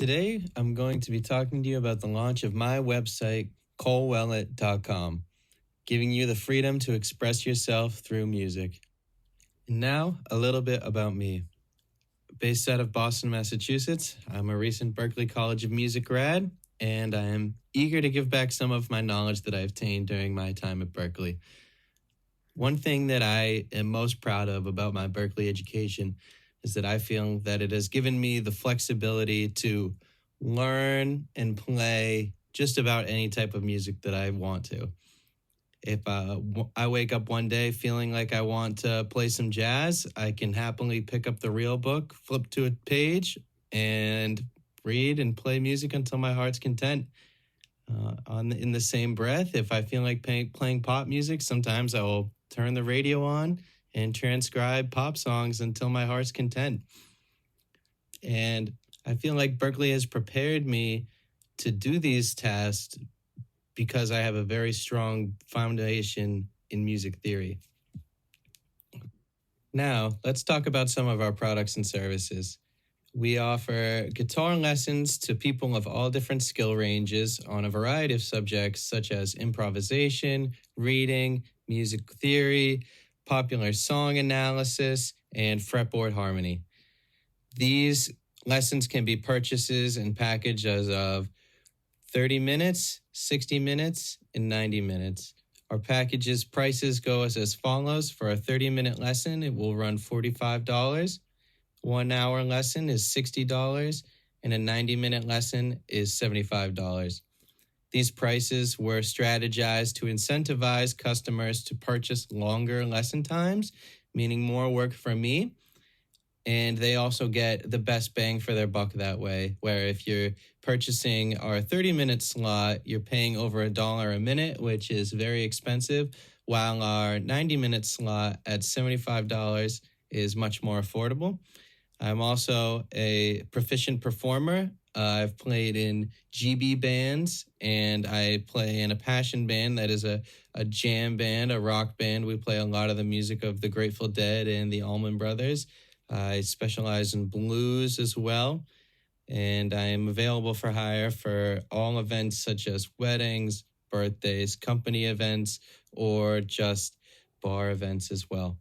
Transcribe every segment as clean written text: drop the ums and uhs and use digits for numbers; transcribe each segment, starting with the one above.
Today, I'm going to be talking to you about the launch of my website, colewellett.com, giving you the freedom to express yourself through music. And now, a little bit about me. Based out of Boston, Massachusetts, I'm a recent Berklee College of Music grad, and I am eager to give back some of my knowledge that I obtained during my time at Berklee. One thing that I am most proud of about my Berklee education is that I feel that it has given me the flexibility to learn and play just about any type of music that I want to. If I wake up one day feeling like I want to play some jazz, I can happily pick up the real book, flip to a page, and read and play music until my heart's content. In the same breath, if I feel like playing pop music, sometimes I will turn the radio on and transcribe pop songs until my heart's content. And I feel like Berklee has prepared me to do these tasks because I have a very strong foundation in music theory. Now, let's talk about some of our products and services. We offer guitar lessons to people of all different skill ranges on a variety of subjects such as improvisation, reading, music theory, popular song analysis, and fretboard harmony. These lessons can be purchases and packaged as of 30 minutes, 60 minutes, and 90 minutes. Our packages prices go as follows. For a 30-minute lesson, it will run $45. 1 hour lesson is $60, and a 90-minute lesson is $75. These prices were strategized to incentivize customers to purchase longer lesson times, meaning more work for me. And they also get the best bang for their buck that way, where if you're purchasing our 30-minute slot, you're paying over $1 a minute, which is very expensive, while our 90-minute slot at $75 is much more affordable. I'm also a proficient performer. I've played in GB bands, and I play in a passion band that is a jam band, a rock band. We play a lot of the music of the Grateful Dead and the Allman Brothers. I specialize in blues as well, and I am available for hire for all events such as weddings, birthdays, company events, or just bar events as well.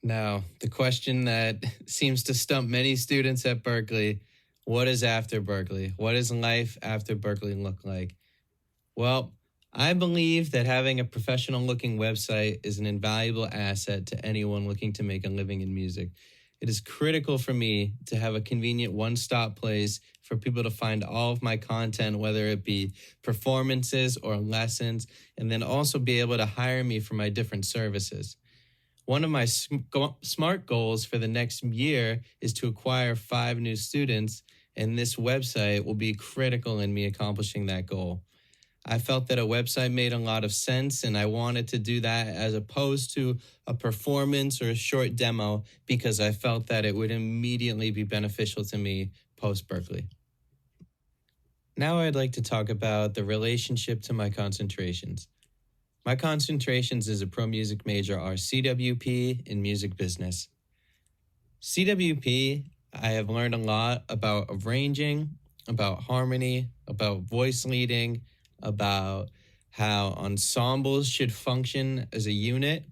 Now, the question that seems to stump many students at Berklee, what is after Berklee? What does life after Berklee look like? Well, I believe that having a professional-looking website is an invaluable asset to anyone looking to make a living in music. It is critical for me to have a convenient one-stop place for people to find all of my content, whether it be performances or lessons, and then also be able to hire me for my different services. One of my SMART goals for the next year is to acquire 5 new students, and this website will be critical in me accomplishing that goal. I felt that a website made a lot of sense, and I wanted to do that as opposed to a performance or a short demo because I felt that it would immediately be beneficial to me post-Berklee. Now I'd like to talk about the relationship to my concentrations. My concentrations as a pro music major are CWP and music business. CWP, I have learned a lot about arranging, about harmony, about voice leading, about how ensembles should function as a unit.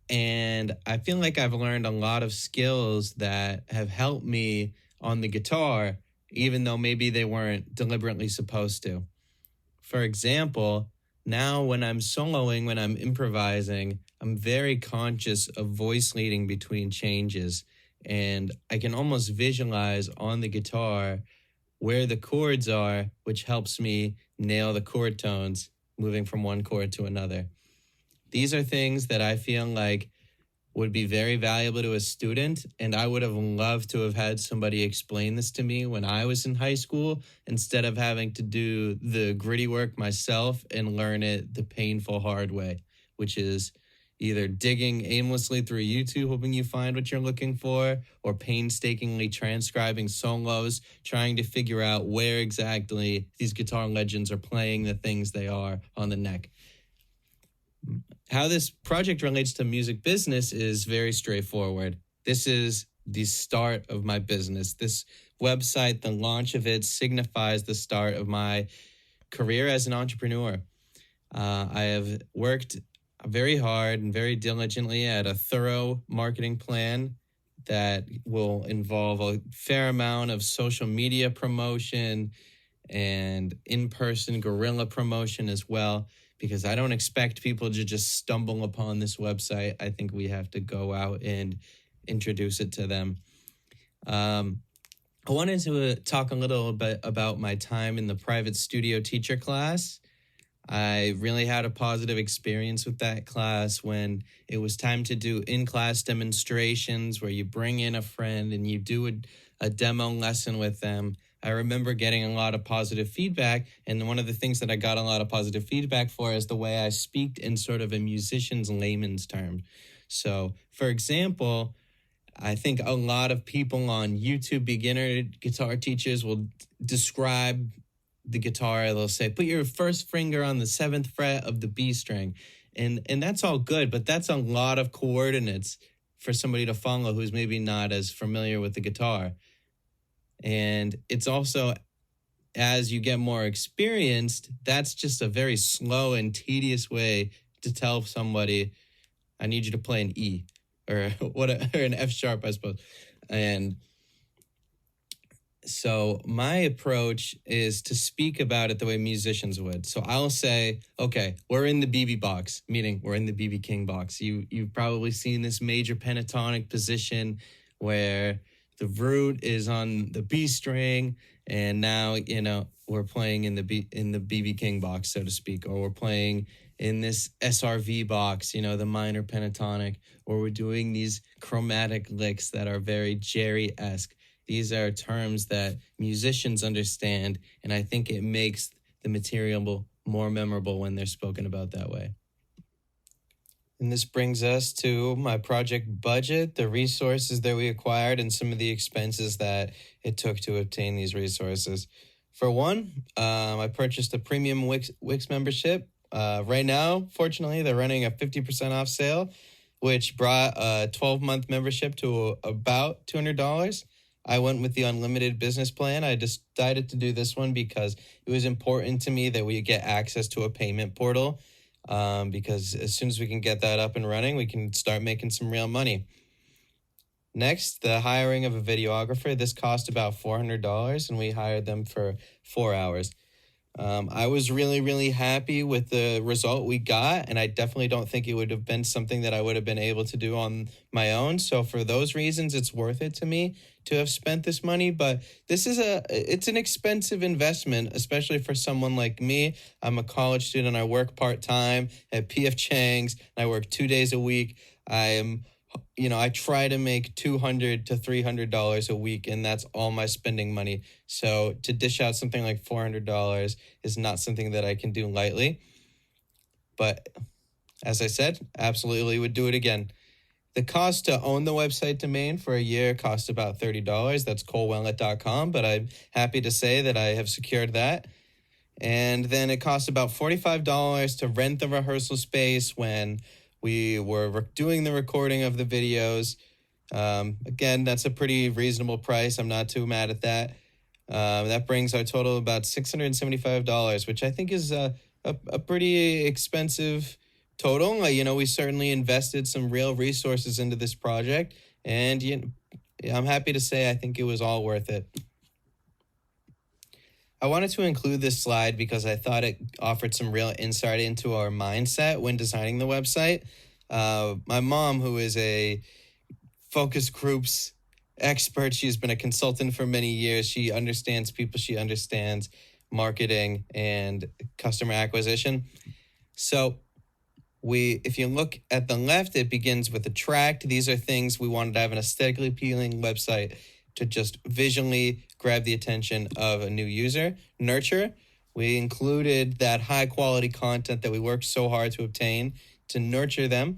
And I feel like I've learned a lot of skills that have helped me on the guitar, even though maybe they weren't deliberately supposed to. For example, now when I'm soloing, when I'm improvising, I'm very conscious of voice leading between changes. And I can almost visualize on the guitar where the chords are, which helps me nail the chord tones, moving from one chord to another. These are things that I feel like would be very valuable to a student, and I would have loved to have had somebody explain this to me when I was in high school instead of having to do the gritty work myself and learn it the painful hard way, which is either digging aimlessly through YouTube hoping you find what you're looking for, or painstakingly transcribing solos, trying to figure out where exactly these guitar legends are playing the things they are on the neck. How this project relates to music business is very straightforward. This is the start of my business. This website, the launch of it, signifies the start of my career as an entrepreneur. I have worked very hard and very diligently at a thorough marketing plan that will involve a fair amount of social media promotion and in-person guerrilla promotion as well, because I don't expect people to just stumble upon this website. I think we have to go out and introduce it to them. I wanted to talk a little bit about my time in the private studio teacher class. I really had a positive experience with that class when it was time to do in-class demonstrations where you bring in a friend and you do a demo lesson with them. I remember getting a lot of positive feedback, and one of the things that I got a lot of positive feedback for is the way I speak in sort of a musician's layman's term. So, for example, I think a lot of people on YouTube, beginner guitar teachers, will describe the guitar. They'll say, put your first finger on the 7th fret of the B string. And that's all good, but that's a lot of coordinates for somebody to follow who's maybe not as familiar with the guitar. And it's also, as you get more experienced, that's just a very slow and tedious way to tell somebody, I need you to play an E or or an F sharp, I suppose. And so my approach is to speak about it the way musicians would. So I'll say, okay, we're in the BB box, meaning we're in the BB King box. You've probably seen this major pentatonic position where the root is on the B string, and now, we're playing in the BB King box, so to speak, or we're playing in this SRV box, the minor pentatonic, or we're doing these chromatic licks that are very Jerry-esque. These are terms that musicians understand, and I think it makes the material more memorable when they're spoken about that way. And this brings us to my project budget, the resources that we acquired, and some of the expenses that it took to obtain these resources. For one, I purchased a premium Wix membership. Right now, fortunately, they're running a 50% off sale, which brought a 12-month membership to about $200. I went with the unlimited business plan. I decided to do this one because it was important to me that we get access to a payment portal, because as soon as we can get that up and running, we can start making some real money. Next, the hiring of a videographer. This cost about $400, and we hired them for 4 hours. I was really, really happy with the result we got, and I definitely don't think it would have been something that I would have been able to do on my own. So for those reasons, it's worth it to me to have spent this money. But it's an expensive investment, especially for someone like me. I'm a college student. I work part-time at P.F. Chang's, and I work 2 days a week. I try to make $200 to $300 a week, and that's all my spending money. So to dish out something like $400 is not something that I can do lightly. But as I said, absolutely would do it again. The cost to own the website domain for a year cost about $30. That's colewellett.com, but I'm happy to say that I have secured that. And then it cost about $45 to rent the rehearsal space when we were doing the recording of the videos. Again, that's a pretty reasonable price. I'm not too mad at that. That brings our total about $675, which I think is a pretty expensive total. We certainly invested some real resources into this project, and I'm happy to say I think it was all worth it. I wanted to include this slide because I thought it offered some real insight into our mindset when designing the website. My mom, who is a focus groups expert, she's been a consultant for many years. She understands people. She understands marketing and customer acquisition. So if you look at the left, it begins with attract. These are things we wanted to have an aesthetically appealing website to just visually grab the attention of a new user. Nurture, we included that high quality content that we worked so hard to obtain to nurture them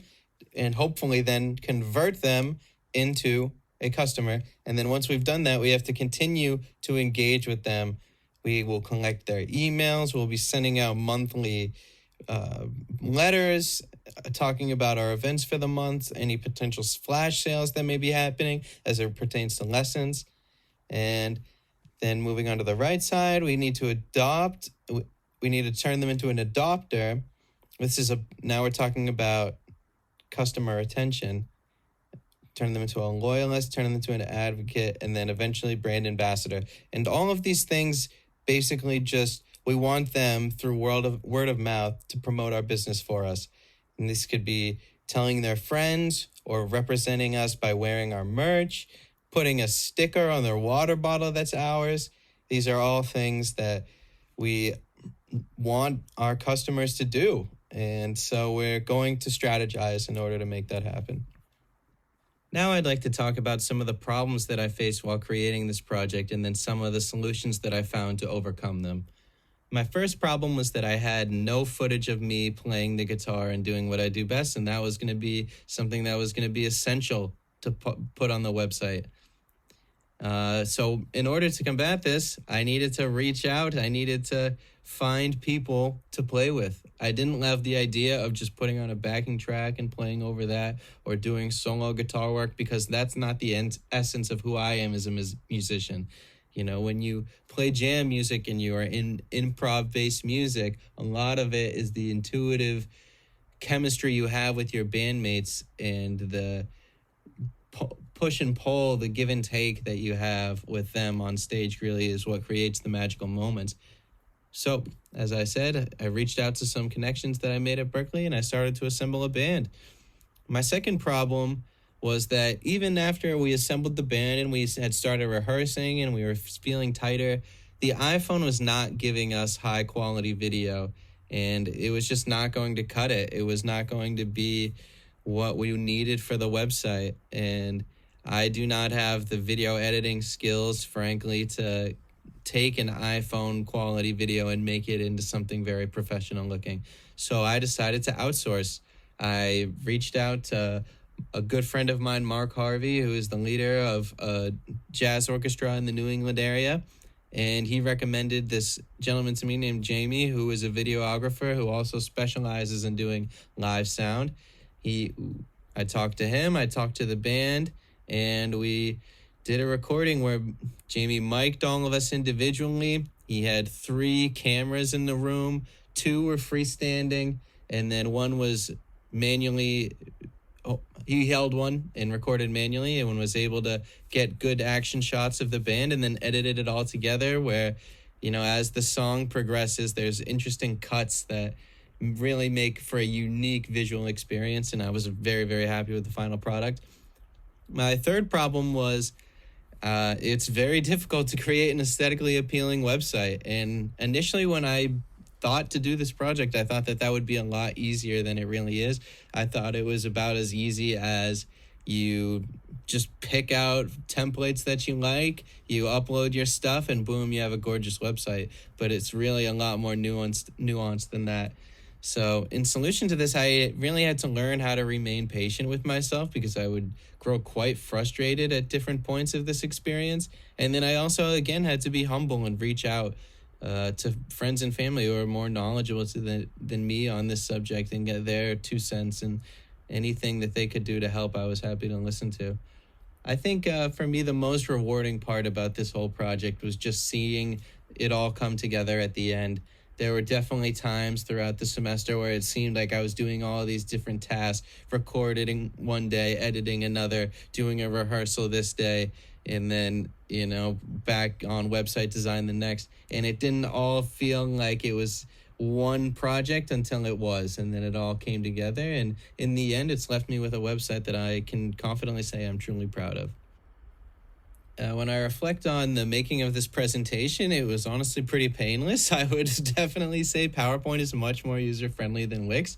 and hopefully then convert them into a customer. And then once we've done that, we have to continue to engage with them. We will collect their emails. We'll be sending out monthly letters talking about our events for the month, any potential flash sales that may be happening as it pertains to lessons. And then moving on to the right side, we need to we need to turn them into an adopter. Now we're talking about customer retention. Turn them into a loyalist, turn them into an advocate, and then eventually brand ambassador. And all of these things basically we want them through word of mouth to promote our business for us. And this could be telling their friends or representing us by wearing our merch, putting a sticker on their water bottle that's ours. These are all things that we want our customers to do. And so we're going to strategize in order to make that happen. Now I'd like to talk about some of the problems that I faced while creating this project and then some of the solutions that I found to overcome them. My first problem was that I had no footage of me playing the guitar and doing what I do best, and that was going to be something that was going to be essential to put on the website. So in order to combat this, I needed to reach out. I needed to find people to play with. I didn't love the idea of just putting on a backing track and playing over that or doing solo guitar work, because that's not the essence of who I am as a musician. You know, when you play jam music and you are in improv-based music, a lot of it is the intuitive chemistry you have with your bandmates and the push and pull, the give and take that you have with them on stage really is what creates the magical moments. So, as I said, I reached out to some connections that I made at Berklee and I started to assemble a band. My second problem was that even after we assembled the band and we had started rehearsing and we were feeling tighter, the iPhone was not giving us high quality video, and it was just not going to cut it. It was not going to be what we needed for the website. And I do not have the video editing skills, frankly, to take an iPhone quality video and make it into something very professional looking. So I decided to outsource. I reached out to a good friend of mine, Mark Harvey, who is the leader of a jazz orchestra in the New England area. And he recommended this gentleman to me named Jamie, who is a videographer who also specializes in doing live sound. I talked to him, I talked to the band, and we did a recording where Jamie mic'd all of us individually. He had 3 cameras in the room, 2 were freestanding, and then one was manually. He held one and recorded manually and was able to get good action shots of the band and then edited it all together where, you know, as the song progresses, there's interesting cuts that really make for a unique visual experience. And I was very, very happy with the final product. My third problem was it's very difficult to create an aesthetically appealing website. And initially when I thought to do this project, I thought that would be a lot easier than it really is. I thought it was about as easy as you just pick out templates that you like, you upload your stuff, and boom, you have a gorgeous website. But it's really a lot more nuanced than that. So in solution to this, I really had to learn how to remain patient with myself because I would grow quite frustrated at different points of this experience. And then I also, again, had to be humble and reach out to friends and family who are more knowledgeable than me on this subject and get their 2 cents, and anything that they could do to help, I was happy to listen to. I think for me, the most rewarding part about this whole project was just seeing it all come together at the end. There were definitely times throughout the semester where it seemed like I was doing all of these different tasks, recording one day, editing another, doing a rehearsal this day, and then, you know, back on website design the next. And it didn't all feel like it was one project until it was. And then it all came together. And in the end, it's left me with a website that I can confidently say I'm truly proud of. When I reflect on the making of this presentation, it was honestly pretty painless. I would definitely say PowerPoint is much more user-friendly than Wix,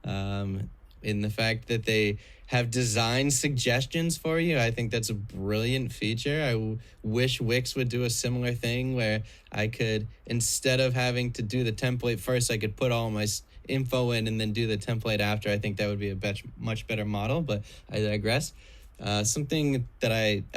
in the fact that they have design suggestions for you. I think that's a brilliant feature. I wish Wix would do a similar thing where I could, instead of having to do the template first, I could put all my info in and then do the template after. I think that would be a much better model, but I digress. A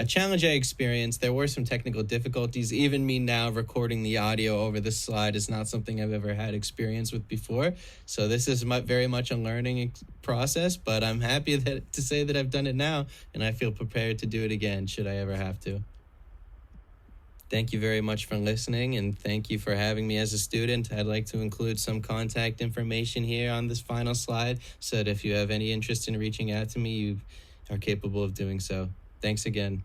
challenge I experienced. There were some technical difficulties. Even me now recording the audio over the slide is not something I've ever had experience with before. So this is very much a learning process, but I'm happy to say that I've done it now, and I feel prepared to do it again should I ever have to. Thank you very much for listening, and thank you for having me as a student. I'd like to include some contact information here on this final slide so that if you have any interest in reaching out to me, you are capable of doing so. Thanks again.